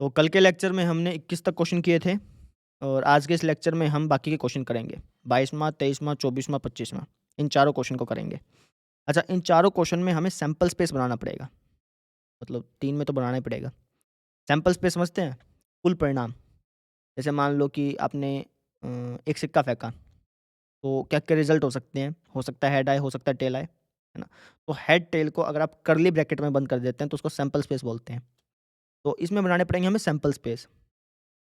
तो कल के लेक्चर में हमने 21 तक क्वेश्चन किए थे और आज के इस लेक्चर में हम बाकी के क्वेश्चन करेंगे। 22वाँ, 23वाँ, 24वाँ, 25वाँ इन चारों क्वेश्चन को करेंगे। अच्छा, इन चारों क्वेश्चन में हमें सैंपल स्पेस बनाना पड़ेगा। मतलब 3 में तो बनाना ही पड़ेगा। सैंपल स्पेस समझते हैं? कुल परिणाम। जैसे मान लो कि आपने एक सिक्का फेंका, तो क्या-क्या रिज़ल्ट हो सकते हैं? हो सकता है हेड आए, हो सकता है टेल आए, है ना? तो हेड, टेल को अगर आप कर्ली ब्रैकेट में बंद कर देते हैं तो उसको सैंपल स्पेस बोलते हैं। तो इसमें बनाने पड़ेंगे हमें सैंपल स्पेस।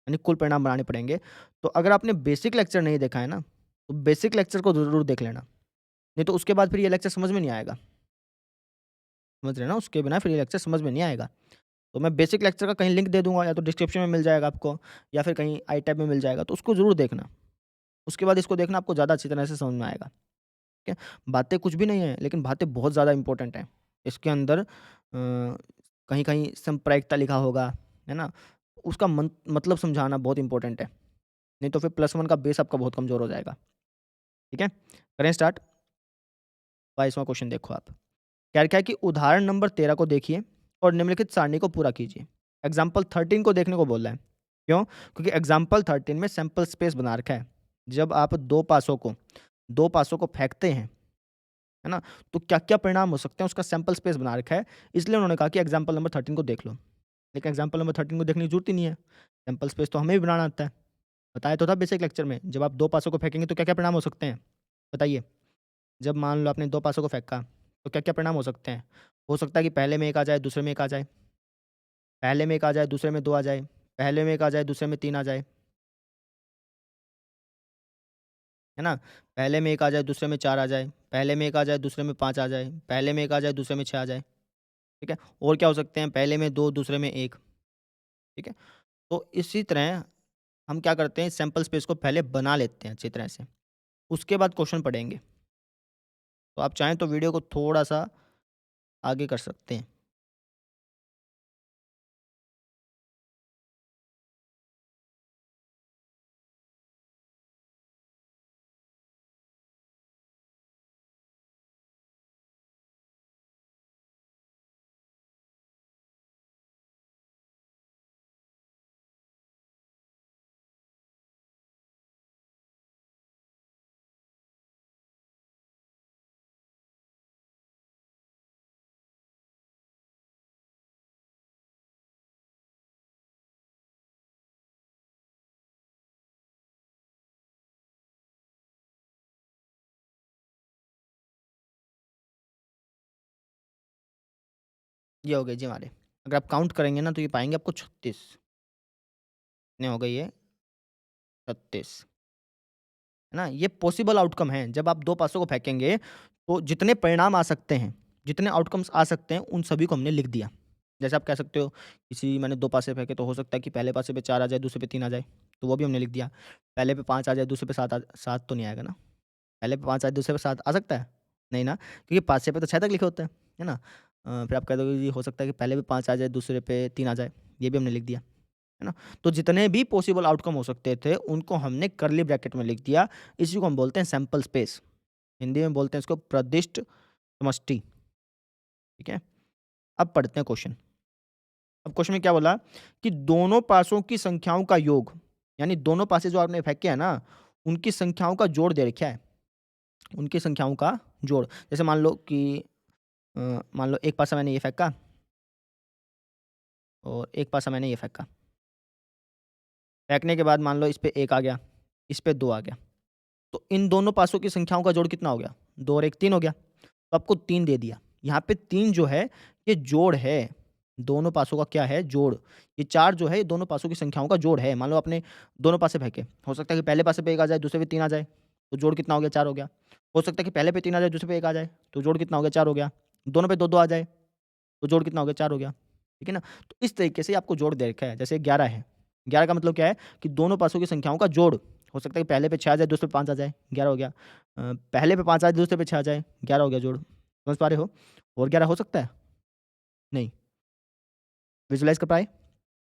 यानी कुल परिणाम बनाने पड़ेंगे। तो अगर आपने बेसिक लेक्चर नहीं देखा है ना, तो बेसिक लेक्चर को ज़रूर देख लेना। नहीं तो उसके बाद फिर ये लेक्चर समझ में नहीं आएगा। समझ रहे हैं ना? उसके बिना फिर ये लेक्चर समझ में नहीं आएगा। तो मैं बेसिक लेक्चर का कहीं लिंक दे दूँगा, या तो डिस्क्रिप्शन में मिल जाएगा आपको, या फिर कहीं आई टैब में मिल जाएगा, तो उसको ज़रूर देखना। उसके बाद इसको देखना, आपको ज़्यादा अच्छी तरह से समझ में आएगा। ठीक है? बातें कुछ भी नहीं है, लेकिन बातें बहुत ज़्यादा इम्पोर्टेंट हैं। इसके अंदर कहीं-कहीं सांप्रदायिकता लिखा होगा, है ना? उसका मतलब समझाना बहुत इम्पोर्टेंट है। नहीं तो फिर +1 का बेस आपका बहुत कमज़ोर हो जाएगा। ठीक है? करें स्टार्ट? 22वां क्वेश्चन देखो आप। क्या लिखा है कि उदाहरण नंबर 13 को देखिए और निम्नलिखित सारणी को पूरा कीजिए। एग्ज़ाम्पल 13 को देखने को बोल रहा है। क्यों? क्योंकि एग्ज़ाम्पल 13 में सैंपल स्पेस बना रखा है। जब आप 2 पासों को फेंकते हैं, है ना? तो क्या-क्या परिणाम हो सकते हैं, उसका सैंपल स्पेस बना रखा है। इसलिए उन्होंने कहा कि एग्ज़ाम्पल नंबर 13 को देख लो। लेकिन एग्ज़ाम्पल नंबर 13 को देखने की ज़रूरत ही नहीं है। सैंपल स्पेस तो हमें भी बनाना आता है। बताया तो था बेसिक लेक्चर में, जब आप 2 पासों को फेंकेंगे तो क्या-क्या परिणाम हो सकते हैं? बताइए। जब मान लो आपने 2 पासों को फेंका, तो क्या-क्या परिणाम हो सकते हैं? हो सकता है कि पहले में 1 आ जाए, दूसरे में 1 आ जाए। पहले में 1 आ जाए, दूसरे में 2 आ जाए। पहले में 1 आ जाए, दूसरे में 3 आ जाए। है ना? पहले में 1 आ जाए, दूसरे में 4 आ जाए। पहले में 1 आ जाए, दूसरे में 5 आ जाए। पहले में 1 आ जाए, दूसरे में 6 आ जाए। ठीक है? और क्या हो सकते हैं? पहले में 2, दूसरे में 1। ठीक है? तो इसी तरह हम क्या करते हैं, सैंपल स्पेस को पहले बना लेते हैं अच्छी तरह से। उसके बाद क्वेश्चन पढ़ेंगे। तो आप चाहें तो वीडियो को थोड़ा-सा आगे कर सकते हैं। ये हो गए जी हमारे। अगर आप काउंट करेंगे ना तो ये पाएँगे आपको 36। कितने हो गए ये? 36, है ना? ये पॉसिबल आउटकम है। जब आप 2 पासों को फेंकेंगे, तो जितने परिणाम आ सकते हैं, जितने आउटकम्स आ सकते हैं, उन सभी को हमने लिख दिया। जैसे आप कह सकते हो, किसी मैंने 2 पासे फेंके तो हो सकता है कि पहले पासे पे 4 आ जाए, दूसरे पे 3 आ जाए, तो वो भी हमने लिख दिया। पहले पे 5 आ जाए, दूसरे पे 7 तो नहीं आएगा ना? पहले पे 5 आए, दूसरे पे 7 आ सकता है? नहीं ना, क्योंकि 5 से पे तो 6 तक लिखे होते हैं, है ना? फिर आप कह दोगे कि हो सकता है कि पहले पे 5 आ जाए, दूसरे पे 3 आ जाए, ये भी हमने लिख दिया। है ना? तो जितने भी पॉसिबल आउटकम हो सकते थे, उनको हमने कर्ली ब्रैकेट में लिख दिया। इसी को हम बोलते हैं सैंपल स्पेस। हिंदी में बोलते हैं इसको प्रदिष्ट समष्टि, ठीक है? अब पढ़ते हैं क्वेश्चन। अब क्वेश्चन में क्या बोला कि दोनों पासों की संख्याओं का योग, यानी दोनों पासे जो आपने फेंके हैं ना, उनकी संख्याओं का जोड़ दे रखा है। उनकी संख्याओं का जोड़। जैसे मान लो कि मान लो एक पासा मैंने ये फेंका और एक पासा मैंने ये फेंका। फेंकने के बाद मान लो इस पे 1 आ गया, इस पे 2 आ गया। तो इन दोनों पासों की संख्याओं का जोड़ कितना हो गया? 2 और 1 3 हो गया। तो आपको 3 दे दिया। यहाँ पे 3 जो है ये जोड़ है। दोनों पासों का क्या है? जोड़। ये 4 जो है ये दोनों पासों की संख्याओं का जोड़ है। मान लो आपने दोनों पासे फेंके। हो सकता है कि पहले पासे पे 1 आ जाए, दूसरे पे 3 आ जाए। तो जोड़ कितना हो गया? 4 हो गया। हो सकता है कि पहले पे 3 आ जाए, दूसरे पे 1 आ जाए। तो जोड़ कितना हो गया? 4 हो गया। दोनों पे 2-2 आ जाए। तो जोड़ कितना हो गया? 4 हो गया। ठीक है ना? तो इस तरीके से आपको जोड़ दे रखा है। जैसे 11 है। 11 का मतलब क्या है कि दोनों पासों की संख्याओं का जोड़। हो सकता है कि पहले पे 6 आ जाए, दूसरे पे 5 आ जाए, 11 हो गया। पहले पे 5 आ जाए, दूसरे पे 6 आ जाए, 11 हो गया जोड़। समझ पा रहे हो? और 11 हो सकता है? नहीं। विज़ुअलाइज़ कर पाए?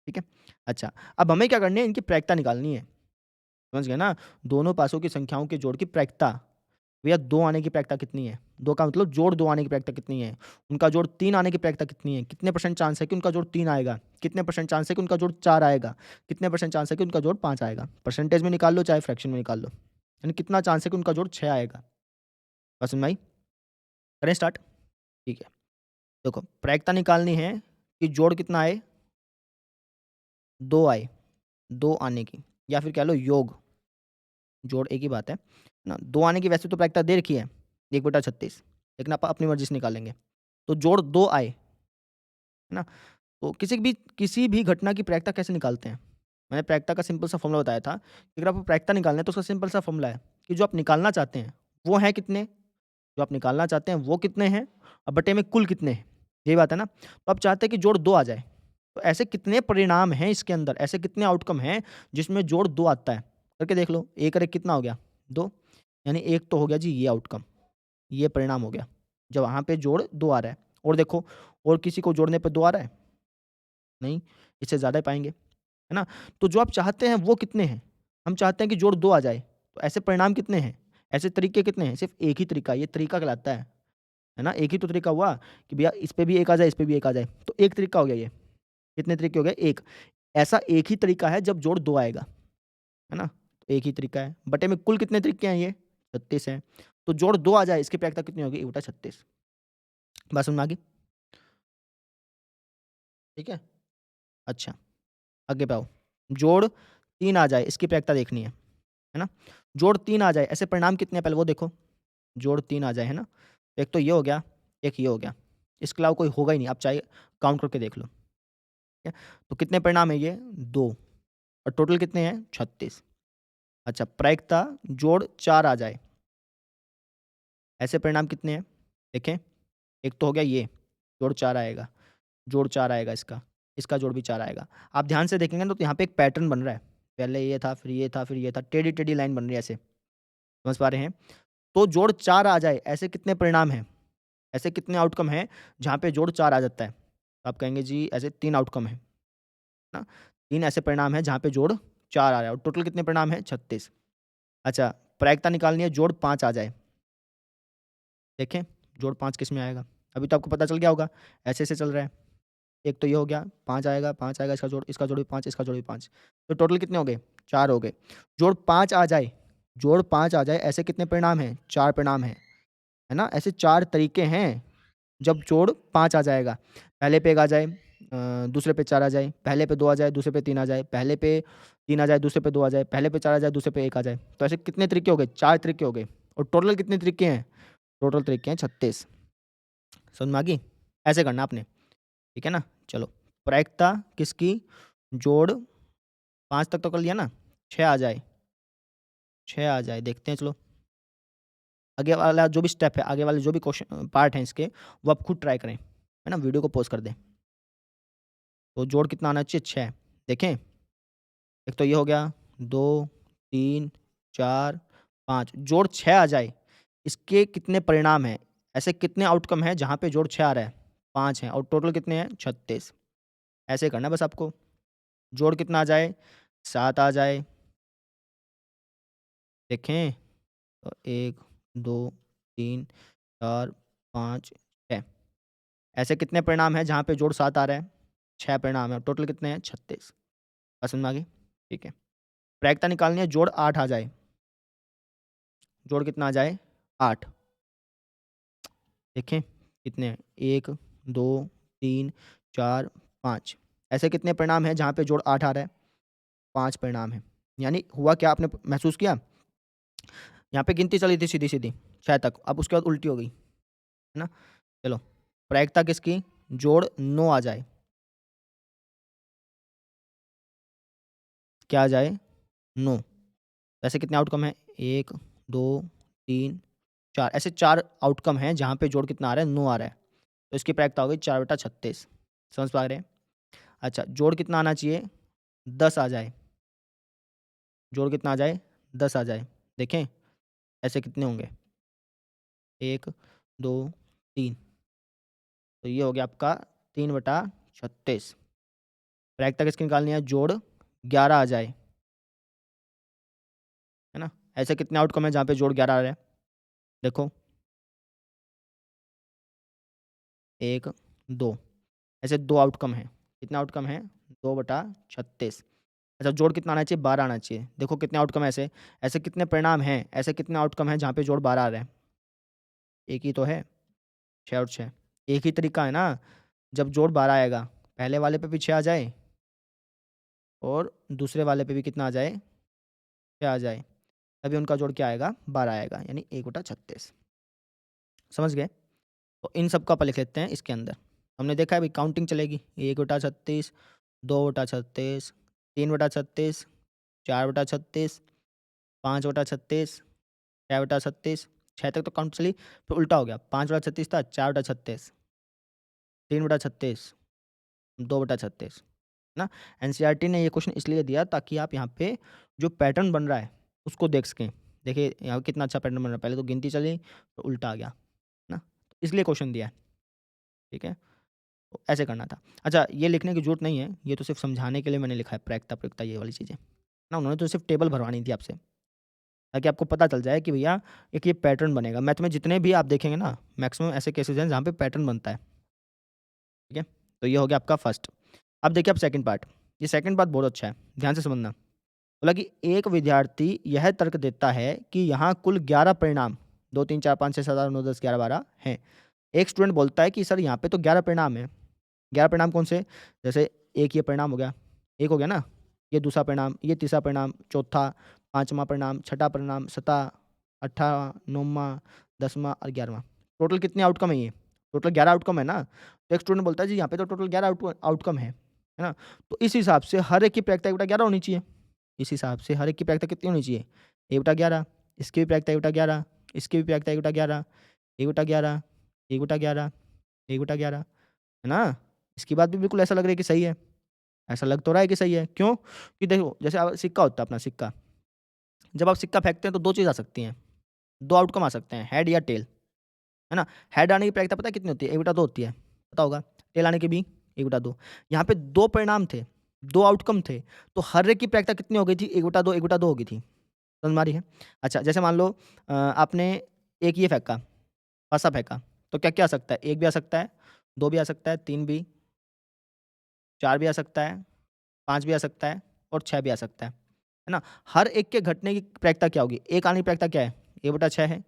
ठीक है। अच्छा, अब हमें क्या करनी है, इनकी प्रायिकता निकालनी है। समझ गए ना? दोनों पासों की संख्याओं के जोड़ की प्रायिकता। भैया 2 आने की प्रायिकता कितनी है? 2 का मतलब जोड़ 2 आने की प्रायिकता कितनी है? उनका जोड़ 3 आने की प्रायिकता कितनी है? कितने परसेंट चांस है कि उनका जोड़ 3 आएगा? कितने परसेंट चांस है कि उनका जोड़ 4 आएगा? कितने परसेंट चांस है कि उनका जोड़ 5 आएगा? परसेंटेज में निकाल लो चाहे फ्रैक्शन में निकाल लो। यानी कितना चांस है कि उनका जोड़ 6 आएगा? बात समझ में आई? करें स्टार्ट? ठीक है। देखो प्रायिकता निकालनी है कि जोड़ कितना आए? 2 आए, 2 आने की या फिर कह लो योग, जोड़ एक ही बात है ना। 2 आने की वैसे तो प्रायिकता दे रखी है 1/36, लेकिन आप अपनी मर्ज़ी से निकालेंगे। तो जोड़ 2 आए, है ना? तो किसी भी घटना की प्रायिकता कैसे निकालते हैं? मैंने प्रायिकता का सिंपल सा फ़ॉर्मूला बताया था कि अगर आपको प्रायिकता निकालना है तो उसका सिंपल सा फ़ॉर्मूला है कि जो आप निकालना चाहते हैं, वो हैं कितने? जो आप निकालना चाहते हैं वो कितने हैं और बटे में कुल कितने हैं? यही बात है ना? तो आप चाहते हैं कि जोड़ 2 आ जाए। तो ऐसे कितने परिणाम हैं इसके अंदर, ऐसे कितने आउटकम हैं जिसमें जोड़ 2 आता है? करके देख लो। 1 और 1 कितना हो गया? 2, यानी 1 तो हो गया जी ये आउटकम, ये परिणाम हो गया। जब वहाँ पे जोड़ 2 आ रहा है और देखो और किसी को जोड़ने पे 2 आ रहा है? नहीं, इससे ज़्यादा ही पाएँगे, है ना? तो जो आप चाहते हैं वो कितने हैं? हम चाहते हैं कि जोड़ 2 आ जाए, तो ऐसे परिणाम कितने हैं? ऐसे तरीके कितने हैं? सिर्फ़ एक ही तरीका, ये तरीका कहलाता है ना? एक ही तो तरीका हुआ कि भैया इस पे भी 1 आ जाए, इस पे भी 1 आ जाए, तो एक तरीका हो गया ये। कितने तरीके हो गए? 1। ऐसा एक ही तरीका है जब जोड़ 2 आएगा, है ना? तो एक ही तरीका है। बटे में कुल कितने तरीके हैं ये? 36 हैं। तो जोड़ 2 आ जाए, इसकी प्रायिकता कितनी होगी? 1/36। बात समझ में आ गई? ठीक है? अच्छा, आगे पे आओ। जोड़ 3 आ जाए, इसकी प्रायिकता देखनी है ना? जोड़ 3 आ जाए, ऐसे परिणाम कितने हैं पहले वो देखो। जोड़ 3 आ जाए, है ना? एक तो ये हो गया, एक ये हो गया। इसके अलावा कोई होगा ही नहीं, आप चाहे काउंट करके देख लो। ठीक है? तो कितने परिणाम है ये? 2 और टोटल कितने हैं? 36। अच्छा, प्रायिकता जोड़ 4 आ जाए, ऐसे परिणाम कितने हैं? देखें, एक तो हो गया ये, जोड़ 4 आएगा, जोड़ 4 आएगा इसका, इसका जोड़ भी 4 आएगा। आप ध्यान से देखेंगे ना तो यहाँ पे एक पैटर्न बन रहा है। पहले ये था, फिर ये था, फिर ये था, टेढ़ी-टेढ़ी लाइन बन रही है ऐसे, समझ पा रहे हैं? तो जोड़ 4 आ जाए, ऐसे कितने परिणाम हैं? ऐसे कितने आउटकम हैं जहाँ पे जोड़ 4 आ जाता है? तो आप कहेंगे जी ऐसे 3 आउटकम हैं, ना? 3 ऐसे परिणाम हैं जहाँ पे जोड़ 4 आ रहा है और टोटल कितने परिणाम हैं? 36। अच्छा, प्रायिकता निकालनी है जोड़ 5 आ जाए। देखें, जोड़ 5 किस में आएगा? अभी तो आपको पता चल गया होगा, ऐसे-ऐसे चल रहा है। एक तो ये हो गया, 5 आएगा इसका जोड़ भी 5, इसका जोड़ भी 5। तो टोटल कितने हो गए? 4 हो गए। जोड़ 5 आ जाए, जोड़ 5 आ जाए, ऐसे कितने परिणाम हैं? 4 परिणाम हैं, है ना? ऐसे 4 तरीके हैं जब जोड़ 5 आ जाएगा। पहले पे 1 आ जाए, दूसरे पे 4 आ जाए, पहले पे 2 आ जाए, दूसरे पे 3 आ जाए, पहले पे 3 आ जाए, दूसरे पे 2 आ जाए, पहले पे 4 आ जाए, दूसरे पे 1 आ जाए। तो ऐसे कितने तरीके हो गए? 4 तरीके हो गए और टोटल कितने तरीके हैं? टोटल तरीके हैं 36। समझ में आ गई? ऐसे करना आपने, ठीक है ना? चलो, प्रायिकता किसकी? जोड़ 5 तक तो कर लिया ना? 6 आ जाए, 6 आ जाए, देखते हैं चलो। आगे वाला जो भी स्टेप है, आगे वाले जो भी क्वेश्चन पार्ट हैं इसके, वो आप खुद ट्राई करें, है ना? वीडियो को पॉज़ कर दें। तो जोड़ कितना आना चाहिए? 6। देखें, एक तो ये हो गया, 2, 3, 4, 5। जोड़ 6 आ जाए, इसके कितने परिणाम हैं? ऐसे कितने आउटकम हैं जहाँ पे जोड़ 6 आ रहा है? 5 हैं और टोटल कितने हैं? 36। ऐसे करना है बस आपको। जोड़ कितना आ जाए? 7 आ जाए। देखें, 1, 2, 3, 4, 5, 6। ऐसे कितने परिणाम हैं जहाँ पे जोड़ 7 आ रहा है? 6 परिणाम है और टोटल कितने हैं? 36। बात समझ में आ गई? ठीक है। प्रायिकता निकालनी है, जोड़ 8 आ जाए। जोड़ कितना आ जाए? 8। देखें, कितने हैं? 1, 2, 3, 4, 5। ऐसे कितने परिणाम हैं जहाँ पे जोड़ 8 आ रहा है? 5 परिणाम हैं। यानी हुआ क्या आपने महसूस किया? यहाँ पे गिनती चली थी सीधी-सीधी 6 तक, अब उसके बाद उल्टी हो गई, है ना? चलो, प्रायिकता किसकी? जोड़ 9 आ जाए। क्या आ जाए? 9। ऐसे कितने आउटकम हैं? 1, 2, 3, 4। ऐसे 4 आउटकम हैं जहाँ पे जोड़ कितना आ रहा है? 9 आ रहा है। तो इसकी प्रायिकता हो गई 4/36। समझ पा रहे हैं? अच्छा, जोड़ कितना आना चाहिए? 10 आ जाए। जोड़ कितना आ जाए? 10 आ जाए। देखें, ऐसे कितने होंगे? 1, 2, 3। तो ये हो गया आपका 3/36। प्रायिकता किसकी निकालनी है? जोड़ 11 आ जाए, है ना? ऐसे कितने आउटकम हैं जहाँ पे जोड़ 11 आ रहा है? देखो 1, 2 ऐसे 2 आउटकम हैं। कितने आउटकम हैं? 2/36। अच्छा जोड़ कितना आना चाहिए? 12 आना चाहिए। देखो कितने आउटकम हैं ऐसे? ऐसे कितने परिणाम हैं? ऐसे कितने आउटकम हैं जहाँ पे जोड़ 12 आ रहा है? एक ही तो है, 6 और 6। एक ही तरीका है ना, जब जोड़ 12 आएगा, पहले वाले पे भी 6 आ जाए और दूसरे वाले पे भी कितना आ जाए? 6 आ जाए। तभी उनका जोड़ क्या आएगा? 12 आएगा, यानी 1/36। समझ गए? तो इन सब को अपन लिख लेते हैं इसके अंदर। हमने देखा है भाई काउंटिंग चलेगी 1/36, 2/36, 3/36, 4/36, 5/36, 6/36, 6 तक तो काउंट चली, फिर उल्टा हो गया 5/36 था, 4/36, 3/36, 2/36, है ना? एनसीईआरटी ने ये क्वेश्चन इसलिए दिया ताकि आप यहाँ पे जो पैटर्न बन रहा है उसको देख सकें। देखिए यहाँ कितना अच्छा पैटर्न बन रहा है, पहले तो गिनती चली तो उल्टा आ गया, है ना? तो इसलिए क्वेश्चन दिया है, ठीक है? तो ऐसे करना था। अच्छा ये लिखने की ज़रूरत नहीं है, ये तो सिर्फ़ समझाने के लिए मैंने लिखा है प्रायिकता, प्रयुक्ता ये वाली चीज़ें, ना उन्होंने तो सिर्फ़ टेबल भरवानी थी आपसे, ताकि आपको पता चल जाए कि भैया एक ये पैटर्न बनेगा। मैथ में जितने भी आप देखेंगे ना, मैक्सिमम ऐसे केसेज़ हैं जहाँ पे पैटर्न बनता है, ठीक है? तो ये हो गया आपका फर्स्ट। अब देखिए अब सेकंड पार्ट, ये सेकंड पार्ट बहुत अच्छा है, ध्यान से समझना। बोला कि एक विद्यार्थी यह तर्क देता है कि यहाँ कुल 11 परिणाम 2, 3, 4, 5, 6, 7, 8, 9, 10, 11, 12 हैं। एक स्टूडेंट बोलता है कि सर यहाँ पे तो 11 परिणाम हैं। 11 परिणाम कौन से? जैसे एक ये परिणाम हो गया, एक हो गया ना, ये दूसरा परिणाम, ये तीसरा परिणाम, चौथा, पाँचवाँ परिणाम, छठा परिणाम, सतः, 8वाँ, 9वाँ, 10वाँ और 11वाँ। टोटल कितने आउटकम है ये? टोटल 11 आउटकम है ना? तो एक स्टूडेंट बोलता है जी यहाँ पे तो टोटल 11 आउटकम है ना? तो इस हिसाब से हर एक की प्रायिकता 1/11 होनी चाहिए। इस हिसाब से हर एक की प्रायिकता कितनी होनी चाहिए? 1/11, इसकी भी प्रायिकता 1/11, इसकी भी प्रायिकता 1/11, 1/11, 1/11, 1/11, है ना? इसकी बात भी बिल्कुल ऐसा लग रहा है कि सही है। ऐसा लग तो रहा है कि सही है, क्यों? कि देखो जैसे सिक्का होता है अपना सिक्का, जब आप सिक्का फेंकते हैं तो 2 चीज़ आ सकती हैं, 2 आउटकम आ सकते हैं, हेड या टेल, है ना? हेड आने की प्रायिकता पता है कितनी होती है? 1/2 होती है, पता होगा। टेल आने की भी 1/2। यहाँ पे 2 परिणाम थे, 2 आउटकम थे, तो हर एक की प्रायिकता कितनी हो गई थी? 1/2, 1/2 हो गई थी। समझ में आ रही है? अच्छा जैसे मान लो आपने एक ये फेंका, पासा फेंका, तो क्या-क्या आ सकता है? 1 भी आ सकता है, 2 भी आ सकता है, 3 भी, 4 भी आ सकता है, 5 भी आ सकता है और 6 भी आ सकता है ना? हर एक के घटने की प्रायिकता क्या होगी? 1 आने की प्रायिकता क्या है? 1/6 है,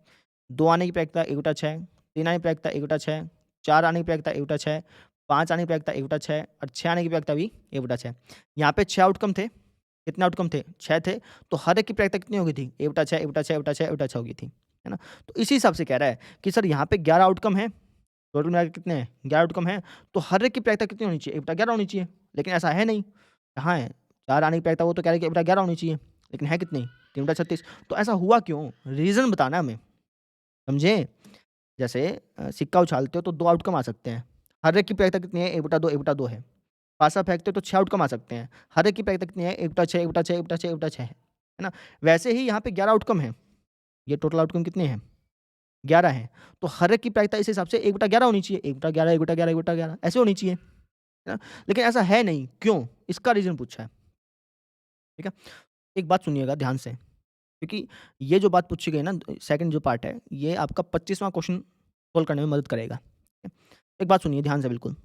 2 आने की प्रायिकता 1/6 है, 3 आने की प्रायिकता 1/6 है, 4 आने की प्रायिकता 1/6 है, 5 आने की प्रायिकता 1/6 है और 6 आने की प्रायिकता भी 1/6 है। यहाँ पे 6 आउटकम थे, कितने आउटकम थे? 6 थे, तो हर एक की प्रायिकता कितनी हो गई थी? 1/6, 1/6, 1/6, 1/6 हो गई थी, है ना? तो इसी हिसाब से कह रहा है कि सर यहाँ पे 11 आउटकम हैं, टोटल मिला के कितने हैं? 11 आउटकम हैं, तो हर एक की प्रायिकता कितनी होनी चाहिए? 1/11 होनी चाहिए, लेकिन ऐसा है नहीं। कहाँ है? 4 आने की प्रायिकता वो तो कह रहे हैं कि 1/11 होनी चाहिए, लेकिन है कितनी? 3/36। तो ऐसा हुआ क्यों? रीज़न बताना है हमें, समझे? जैसे सिक्का उछालते हो तो 2 आउटकम आ सकते हैं, हर एक की प्रायिकता कितनी है? 1/2, 1/2 है। पासा फेंकते हो तो 6 आउटकम आ सकते हैं, हर एक की प्रायिकता कितनी है? 1/6, 1/6, 1/6, 1/6 है ना? वैसे ही यहाँ पे 11 आउटकम हैं, ये टोटल आउटकम कितने हैं? 11 हैं, तो हर एक की प्रायिकता इस हिसाब से 1/11 होनी चाहिए, 1/11, 1/11, 1/11 ऐसे होनी चाहिए, है ना? लेकिन ऐसा है नहीं, क्यों? इसका रीज़न पूछा है, ठीक है? एक बात सुनिएगा ध्यान से, क्योंकि ये जो बात पूछी गई ना सेकंड जो पार्ट है, ये आपका 25वां क्वेश्चन सोल्व करने में मदद करेगा। ठीक है? एक बात सुनिए ध्यान से बिल्कुल,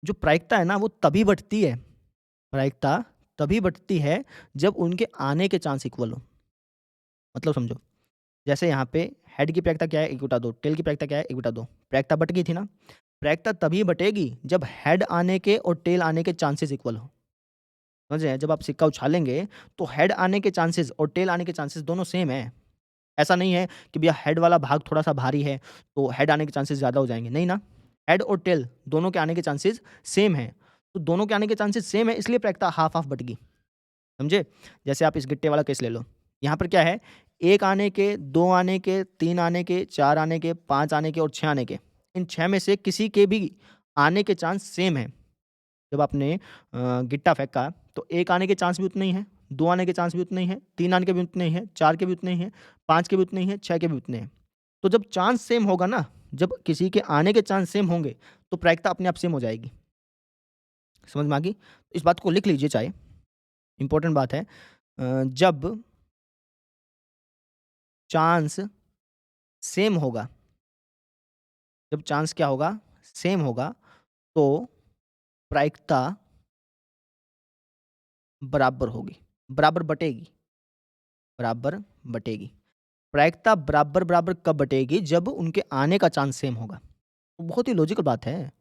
जो प्रायिकता है ना वो तभी बढ़ती है, प्रायिकता तभी बढ़ती है जब उनके आने के चांस इक्वल हो। मतलब समझो, जैसे यहाँ पे हेड की प्रायिकता क्या है? 1/2, टेल की प्रायिकता क्या है? 1/2, प्रायिकता बँट गई थी ना? प्रायिकता तभी बँटेगी जब हेड आने के और टेल आने के चांसेस इक्वल हो। समझ रहे हैं? जब आप सिक्का उछालेंगे तो हेड आने के चांसेस और टेल आने के चांसेस दोनों सेम हैं। ऐसा नहीं है कि भैया हेड वाला भाग थोड़ा-सा भारी है, तो हेड आने के चांसेस ज़्यादा हो जाएँगे, नहीं ना। हेड और टेल दोनों के आने के चांसेस सेम हैं, तो दोनों के आने के चांसेस सेम है इसलिए प्रायिकता हाफ़-हाफ़ बँट गई, समझे? जैसे आप इस गिट्टे वाला केस ले लो, यहाँ पर क्या है 1 आने के, 2 आने के, 3 आने के, 4 आने के, 5 आने के और 6 आने के, इन 6 में से किसी के भी आने के चांस सेम हैं। जब आपने गिट्टा फेंका तो 1 आने के चांस भी उतने ही हैं, 2 आने के चांस भी उतने ही हैं, 3 आने के भी उतने ही हैं, 4 के भी उतने ही हैं, 5 के भी उतने ही हैं, 6 के भी उतने हैं। तो जब चांस सेम होगा ना, जब किसी के आने के चांस सेम होंगे, तो प्रायिकता अपने आप सेम हो जाएगी। समझ में आ गई? इस बात को लिख लीजिए चाहे, इम्पोर्टेंट बात है। जब चांस सेम होगा, जब चांस क्या होगा, सेम होगा, तो प्रायिकता बराबर होगी, बराबर बटेगी, बराबर बटेगी। प्रायिकता बराबर-बराबर कब बटेगी? जब उनके आने का चांस सेम होगा। तो बहुत ही लॉजिकल बात है।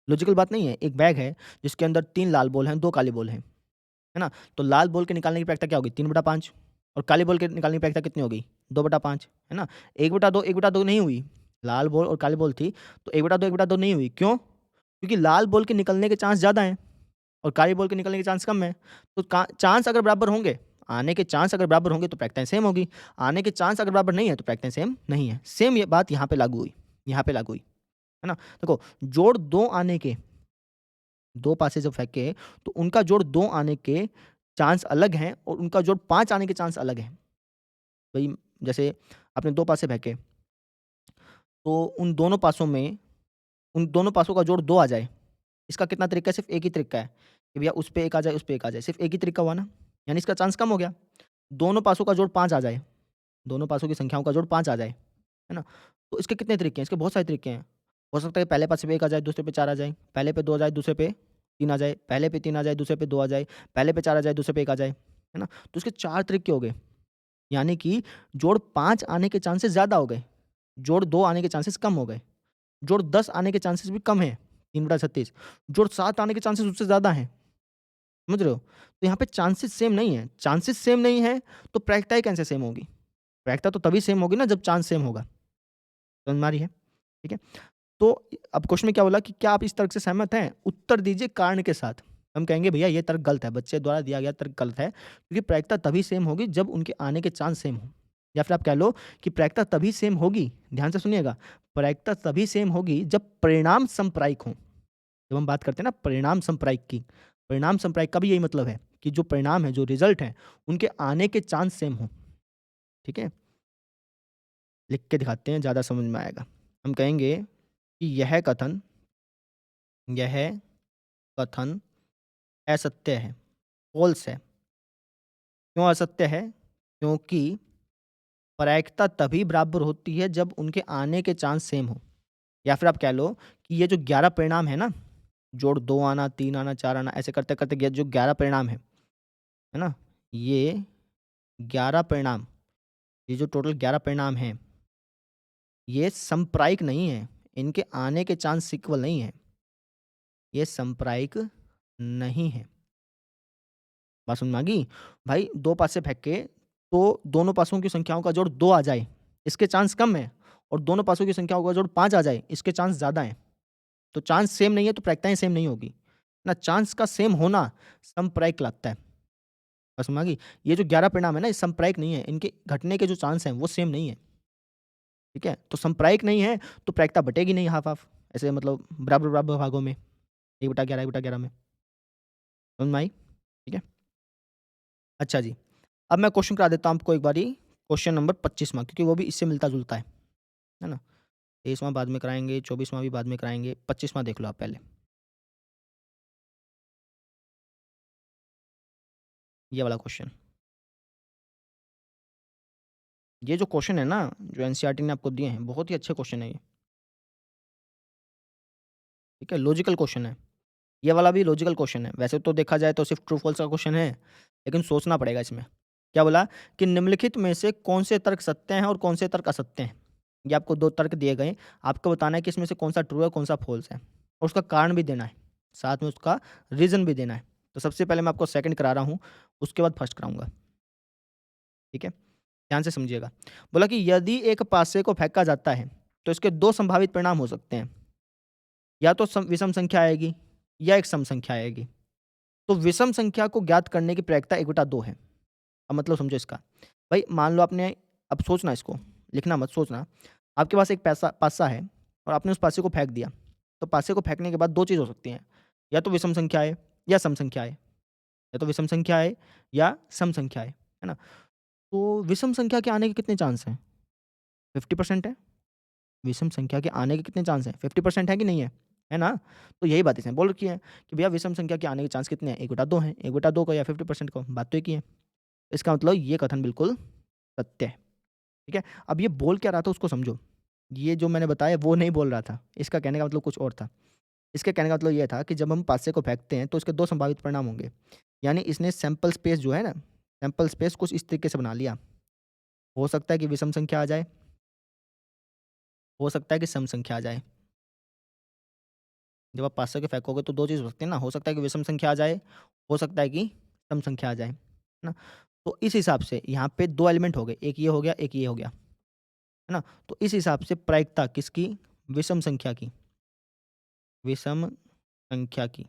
लॉजिकल बात नहीं है। एक बैग है जिसके अंदर 3 लाल बॉल हैं, 2 काली बॉल हैं, है ना? तो लाल बॉल के निकालने की प्रायिकता क्या होगी? 3/5 और काली बॉल के निकालने की प्रायिकता कितनी होगी? 2/5, है ना? 1/2 1/2 नहीं हुई। लाल बॉल और काली बॉल थी, तो 1/2 1/2 नहीं हुई। क्यों? क्योंकि लाल बॉल के निकलने के चांस ज़्यादा हैं और काली बॉल के निकलने के चांस कम हैं। तो का चांस अगर बराबर होंगे, आने के चांस अगर बराबर होंगे तो प्रायिकताएँ सेम होगी। आने के चांस अगर बराबर नहीं है तो प्रायिकताएँ सेम नहीं है। सेम ये बात यहाँ पे लागू हुई, यहाँ पे लागू हुई, है ना? देखो, जोड़ 2 आने के, 2 पासे जब फेंके तो उनका जोड़ 2 आने के चांस अलग हैं और उनका जोड़ 5 आने के चांस अलग हैं। भई जैसे आपने 2 पासे फेंके, तो उन दोनों पासों का जोड़ 2 आ जाए। इसका कितना तरीका है? सिर्फ़ एक ही तरीका है कि भैया उस पे 1 आ जाए, उस पे 1 आ जाए। सिर्फ़ एक ही तरीका हुआ ना? यानी इसका चांस कम हो गया। दोनों पासों का जोड़ 5 आ जाए, दोनों पासों की संख्याओं का जोड़ 5 आ जाए, है ना? तो इसके कितने तरीके हैं? इसके बहुत सारे तरीके हैं। हो सकता है पहले पासे पे 1 आ जाए, दूसरे पे 4 आ जाए, पहले पे 2 आ जाए, दूसरे पे 3 आ जाए, पहले पे 3 आ जाए, दूसरे पे 2 आ जाए, पहले पे 4 आ जाए, दूसरे पे 1 आ जाए, है ना? तो इसके 4 तरीके हो गए। यानी कि जोड़ 5 आने के चांसेस ज़्यादा हो गए, जोड़ 2 आने के चांसेस कम हो गए, जोड़ 10 आने के चांसेस भी कम हैं, 3/36, जोड़ 7 आने के चांसेस उससे ज़्यादा हैं, समझ रहे हो? तो यहाँ पे चांसेस सेम नहीं है, चांसेस सेम नहीं है, तो प्रायिकताएँ कैसे सेम होगी? प्रायिकता तो तभी सेम होगी ना जब चांस सेम होगा, समझ में आ रही है? ठीक है? तो अब क्वेश्चन में क्या बोला कि क्या आप इस तर्क से सहमत हैं? उत्तर दीजिए कारण के साथ। हम कहेंगे भैया ये तर्क गलत है, बच्चे द्वारा दिया गया तर्क गलत है, क्योंकि प्रायिकता तभी सेम होगी जब उनके आने के चांस सेम हों। या फिर आप कह लो कि प्रायिकता तभी सेम होगी, ध्यान से सुनिएगा, प्रायिकता तभी सेम होगी जब परिणाम समप्रायिक हों। जब हम बात करते हैं ना परिणाम समप्रायिक की, परिणाम समप्रायिक का भी यही मतलब है कि जो परिणाम है, जो रिज़ल्ट है, उनके आने के चांस सेम हों, ठीक है? लिख के दिखाते हैं, ज़्यादा समझ में आएगा। हम कहेंगे कि यह कथन असत्य है, फ़ॉल्स है। क्यों असत्य है? क्योंकि प्रायिकता तभी बराबर होती है जब उनके आने के चांस सेम हो। या फिर आप कह लो कि ये जो 11 परिणाम है ना, जोड़ 2 आना, 3 आना, 4 आना, ऐसे करते-करते ये जो 11 परिणाम है ना? ये 11 परिणाम, ये जो टोटल 11 परिणाम हैं, ये समप्रायिक नहीं है। इनके आने के चांस इक्वल नहीं है। ये समप्रायिक नहीं है। बात समझ में आ गई? भाई 2 पासे फेंक के तो दोनों पासों की संख्याओं का जोड़ 2 आ जाए, इसके चांस कम है और दोनों पासों की संख्याओं का जोड़ 5 आ जाए, इसके चांस ज़्यादा हैं। तो चांस सेम नहीं है तो प्रायिकताएँ सेम नहीं होगी। ना चांस का सेम होना समप्रायिक लगता है। बात समझ में आ गई? ये जो 11 परिणाम है ना, ये समप्रायिक नहीं है। इनके घटने के जो चांस हैं वो सेम नहीं है। ठीक है? तो समप्रायिक नहीं है तो प्रायिकता बटेगी नहीं हाफ़-हाफ़, ऐसे मतलब बराबर-बराबर भागों में, 1/11 1/11 में। समझ में आई? ठीक है? अच्छा जी। अब मैं क्वेश्चन करा देता हूँ आपको एक बारी, क्वेश्चन नंबर 25वाँ, क्योंकि वो भी इससे मिलता-जुलता है ना? 23वाँ बाद में कराएँगे, 24वाँ भी बाद में कराएँगे, 25वाँ देख लो आप पहले। ये वाला क्वेश्चन। ये जो क्वेश्चन है ना, जो एनसीईआरटी ने आपको दिए हैं, बहुत ही अच्छे क्वेश्चन है ये। ठीक है? लॉजिकल क्वेश्चन है। ये वाला भी लॉजिकल क्वेश्चन है। वैसे तो देखा जाए तो सिर्फ ट्रू फॉल्स का क्वेश्चन है, लेकिन सोचना पड़ेगा इसमें। क्या बोला कि निम्नलिखित में से कौन से तर्क सत्य हैं और कौन से तर्क असत्य हैं? ये आपको 2 तर्क दिए गए, आपको बताना है कि इसमें से कौन-सा ट्रू है, कौन-सा फ़ॉल्स है और उसका कारण भी देना है, साथ में उसका रीज़न भी देना है। तो सबसे पहले मैं आपको सेकंड करा रहा हूँ, उसके बाद फर्स्ट कराऊँगा, ठीक है? ध्यान से समझिएगा। बोला कि यदि एक पासे को फेंका जाता है, तो इसके 2 संभावित परिणाम हो सकते हैं। या तो विषम संख्या आएगी या एक सम संख्या आएगी। तो विषम संख्या को ज्ञात करने की प्रायिकता 1/2 है। अब मतलब समझो इसका। भाई मान लो आपने, अब सोचना इसको, लिखना मत सोचना। आपके पास एक पासा है और आपने उस पासे को फेंक दिया। तो पासे को फेंकने के बाद 2 चीज़ हो सकती हैं। या तो विषम संख्या आए या सम संख्या आए। या तो विषम संख्या आए या सम संख्या आए, है ना? तो विषम संख्या के आने के कितने चांस हैं? 50% है। विषम संख्या के आने के कितने चांस हैं? 50% है कि नहीं है? है ना? तो यही बात इसमें बोल रखी है कि भैया विषम संख्या के आने के चांस कितने हैं? 1/2 हैं। 1/2 का या 50% का, बात तो एक ही है। इसका मतलब ये कथन बिल्कुल सत्य है। ठीक है? अब ये बोल क्या रहा था उसको समझो। ये जो मैंने बताया वो नहीं बोल रहा था। इसका कहने का मतलब कुछ और था। इसके कहने का मतलब ये था कि जब हम पासे को फेंकते हैं तो इसके 2 संभावित परिणाम होंगे। यानी इसने सैंपल स्पेस जो है ना, सैंपल स्पेस कुछ इस तरीके से बना लिया। हो सकता है कि विषम संख्या आ जाए, हो सकता है कि सम संख्या आ जाए। जब आप पासे को फेंकोगे तो 2 चीज़ हो सकती है ना, हो सकता है कि विषम संख्या आ जाए, हो सकता है कि सम संख्या आ जाए। है ना? तो इस हिसाब से यहाँ पे 2 एलिमेंट हो गए, एक ये हो गया, एक ये हो गया। है ना? तो इस हिसाब से प्रायिकता किसकी? विषम संख्या की। विषम संख्या की।